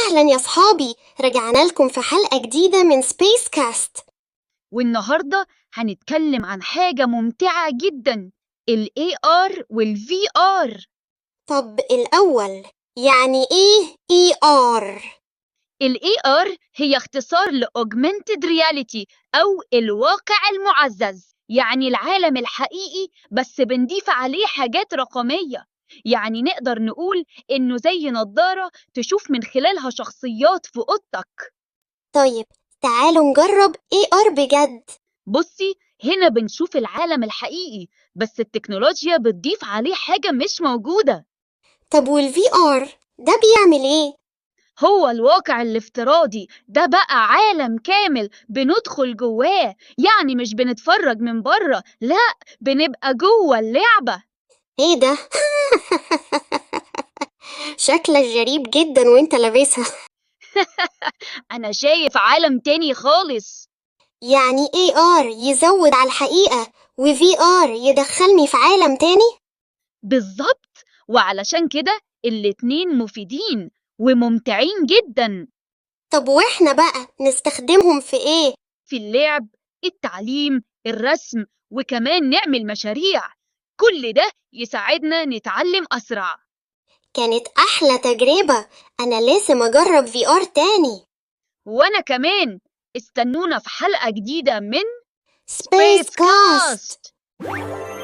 أهلا يا صحابي، رجعنا لكم في حلقة جديدة من سبيس كاست. والنهاردة هنتكلم عن حاجة ممتعة جدا، ال AR وال VR. طب الأول، يعني إيه ER؟ ال AR هي اختصار ل Augmented Reality أو الواقع المعزز، يعني العالم الحقيقي بس بنضيف عليه حاجات رقمية. يعني نقدر نقول إنه زي نظارة تشوف من خلالها شخصيات في أوضتك. طيب تعالوا نجرب ER بجد. بصي، هنا بنشوف العالم الحقيقي بس التكنولوجيا بتضيف عليه حاجة مش موجودة. طب والVR ده بيعمل إيه؟ هو الواقع الافتراضي ده بقى عالم كامل بندخل جواه، يعني مش بنتفرج من بره، لا، بنبقى جوه اللعبة. إيه ده؟ شكلك غريب جدا وإنت لابسها. أنا شايف عالم تاني خالص. يعني AR يزود على الحقيقة وVR يدخلني في عالم تاني؟ بالظبط، وعلشان كده الاتنين مفيدين وممتعين جدا. طب وإحنا بقى نستخدمهم في إيه؟ في اللعب، التعليم، الرسم، وكمان نعمل مشاريع. كل ده يساعدنا نتعلم أسرع. كانت أحلى تجربة. أنا لازم أجرب VR تاني. وأنا كمان. استنونا في حلقة جديدة من سبيس Space كاست. Cast.